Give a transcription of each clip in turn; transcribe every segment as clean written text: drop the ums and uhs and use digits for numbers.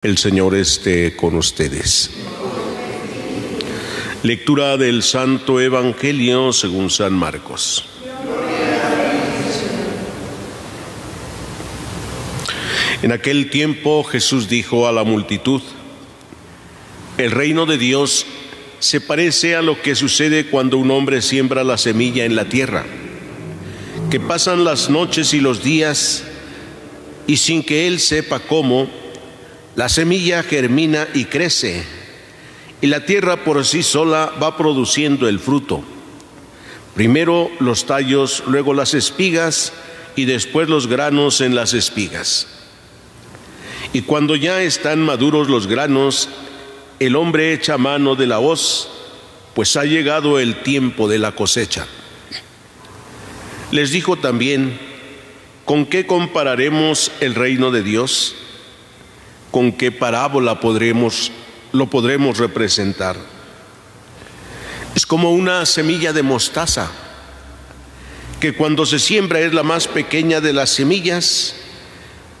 El Señor esté con ustedes. Lectura del Santo Evangelio según San Marcos. En aquel tiempo Jesús dijo a la multitud: el reino de Dios se parece a lo que sucede cuando un hombre siembra la semilla en la tierra, que pasan las noches y los días, y sin que él sepa cómo, la semilla germina y crece, y la tierra por sí sola va produciendo el fruto. Primero los tallos, luego las espigas, y después los granos en las espigas. Y cuando ya están maduros los granos, el hombre echa mano de la hoz, pues ha llegado el tiempo de la cosecha. Les dijo también: ¿con qué compararemos el reino de Dios? ¿Con qué parábola lo podremos representar? Es como una semilla de mostaza, que cuando se siembra es la más pequeña de las semillas,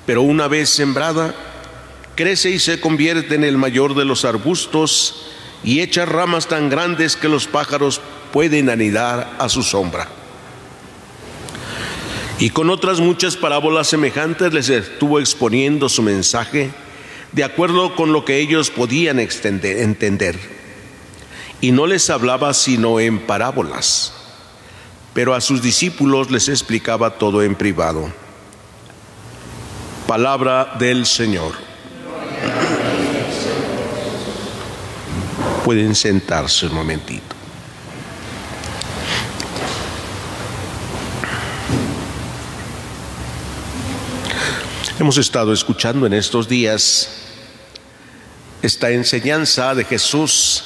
pero una vez sembrada, crece y se convierte en el mayor de los arbustos y echa ramas tan grandes que los pájaros pueden anidar a su sombra. Y con otras muchas parábolas semejantes les estuvo exponiendo su mensaje, de acuerdo con lo que ellos podían entender. Y no les hablaba sino en parábolas, pero a sus discípulos les explicaba todo en privado. Palabra del Señor. Pueden sentarse un momentito. Hemos estado escuchando en estos días esta enseñanza de Jesús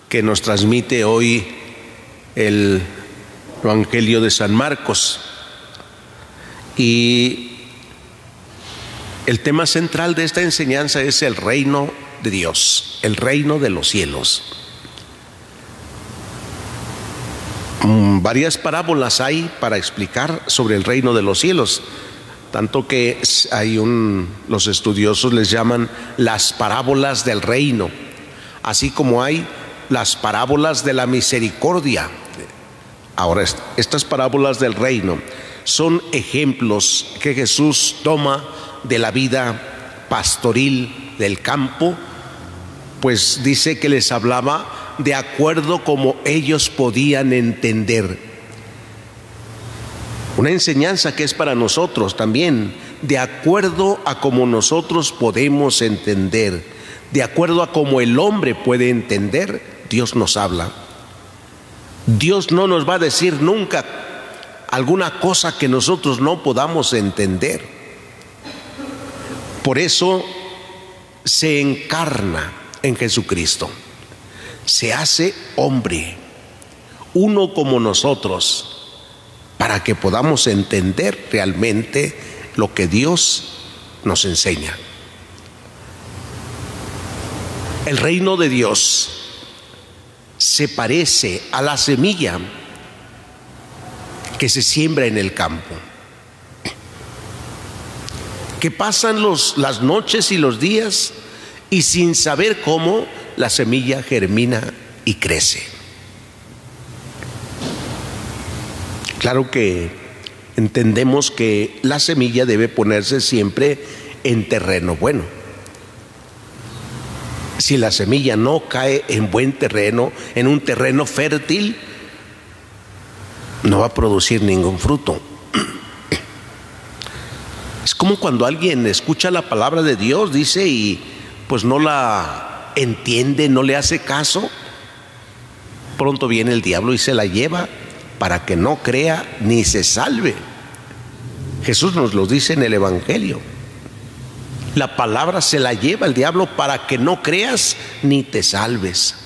que nos transmite hoy el Evangelio de San Marcos. Y el tema central de esta enseñanza es el reino de Dios, el reino de los cielos. Varias parábolas hay para explicar sobre el reino de los cielos, tanto que los estudiosos les llaman las parábolas del reino, así como hay las parábolas de la misericordia. Ahora, estas parábolas del reino son ejemplos que Jesús toma de la vida pastoril del campo, pues dice que les hablaba de acuerdo como ellos podían entender. Una enseñanza que es para nosotros también, de acuerdo a como nosotros podemos entender, de acuerdo a como el hombre puede entender, Dios nos habla. Dios no nos va a decir nunca alguna cosa que nosotros no podamos entender. Por eso se encarna en Jesucristo, se hace hombre, uno como nosotros, para que podamos entender realmente lo que Dios nos enseña. El reino de Dios se parece a la semilla que se siembra en el campo, que pasan las noches y los días y sin saber cómo, la semilla germina y crece. Claro que entendemos que la semilla debe ponerse siempre en terreno bueno. Si la semilla no cae en buen terreno, en un terreno fértil, no va a producir ningún fruto. Es como cuando alguien escucha la palabra de Dios, dice, y pues no la entiende, no le hace caso. Pronto viene el diablo y se la lleva para que no crea ni se salve. Jesús nos lo dice en el Evangelio. La palabra se la lleva el diablo para que no creas ni te salves.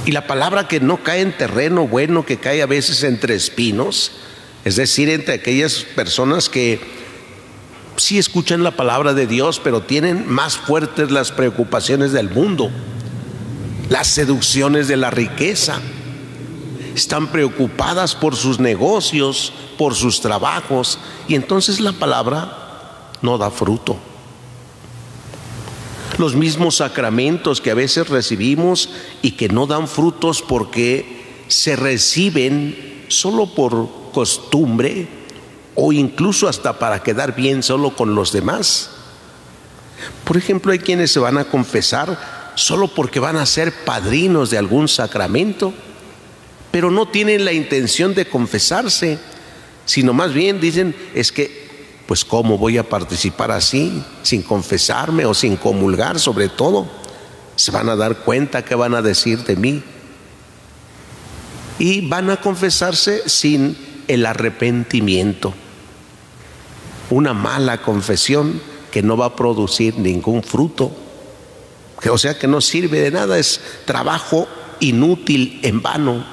Y la palabra que no cae en terreno bueno, que cae a veces entre espinos, es decir, entre aquellas personas que sí escuchan la palabra de Dios, pero tienen más fuertes las preocupaciones del mundo, las seducciones de la riqueza. Están preocupadas por sus negocios, por sus trabajos, y entonces la palabra no da fruto. Los mismos sacramentos que a veces recibimos y que no dan frutos porque se reciben solo por costumbre o incluso hasta para quedar bien solo con los demás. Por ejemplo, hay quienes se van a confesar solo porque van a ser padrinos de algún sacramento, pero no tienen la intención de confesarse, sino más bien dicen, es que, pues ¿cómo voy a participar así, sin confesarme o sin comulgar? Sobre todo, se van a dar cuenta que van a decir de mí. Y van a confesarse sin el arrepentimiento. Una mala confesión que no va a producir ningún fruto, o sea que no sirve de nada, es trabajo inútil, en vano.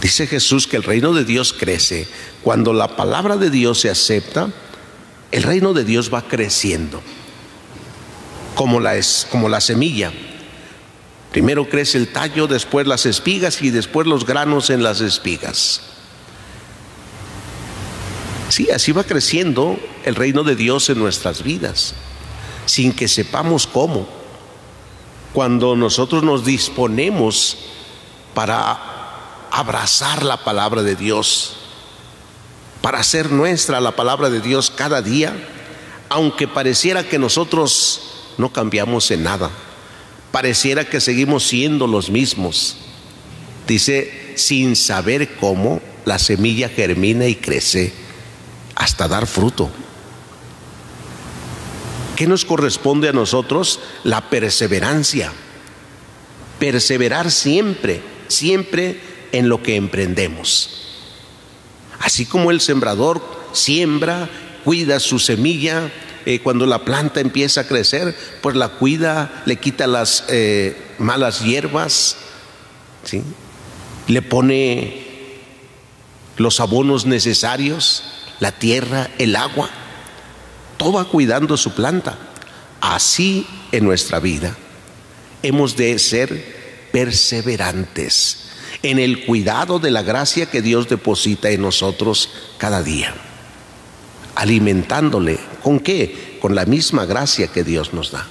Dice Jesús que el reino de Dios crece. Cuando la palabra de Dios se acepta, el reino de Dios va creciendo, como la semilla. Primero crece el tallo, después las espigas y después los granos en las espigas. Sí, así va creciendo el reino de Dios en nuestras vidas, sin que sepamos cómo. Cuando nosotros nos disponemos para abrazar la palabra de Dios, para hacer nuestra la palabra de Dios cada día, aunque pareciera que nosotros no cambiamos en nada, pareciera que seguimos siendo los mismos. Dice, sin saber cómo, la semilla germina y crece hasta dar fruto. ¿Qué nos corresponde a nosotros? La perseverancia. Perseverar siempre, siempre en lo que emprendemos. Así como el sembrador siembra, cuida su semilla, cuando la planta empieza a crecer, pues la cuida, le quita las malas hierbas, ¿sí? Le pone los abonos necesarios, la tierra, el agua, todo va cuidando su planta. Así en nuestra vida hemos de ser perseverantes en el cuidado de la gracia que Dios deposita en nosotros cada día, alimentándole. ¿Con qué? Con la misma gracia que Dios nos da.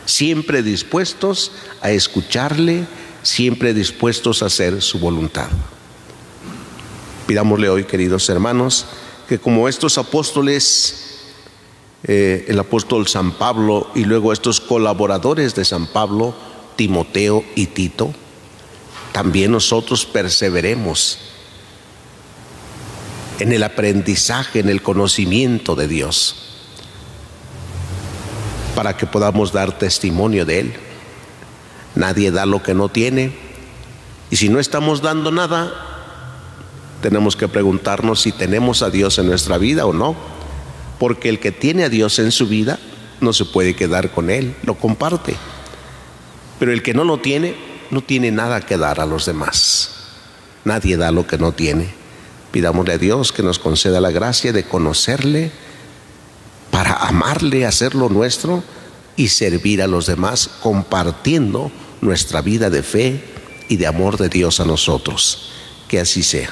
Siempre dispuestos a escucharle, siempre dispuestos a hacer su voluntad. Pidámosle hoy, queridos hermanos, que como estos apóstoles, el apóstol San Pablo y luego estos colaboradores de San Pablo, Timoteo y Tito, también nosotros perseveremos en el aprendizaje, en el conocimiento de Dios, para que podamos dar testimonio de Él. Nadie da lo que no tiene, y si no estamos dando nada, tenemos que preguntarnos si tenemos a Dios en nuestra vida o no, porque el que tiene a Dios en su vida no se puede quedar con Él, lo comparte, pero el que no lo tiene, no tiene nada que dar a los demás. Nadie da lo que no tiene. Pidámosle a Dios que nos conceda la gracia de conocerle, para amarle, hacerlo nuestro y servir a los demás, compartiendo nuestra vida de fe y de amor de Dios a nosotros. Que así sea.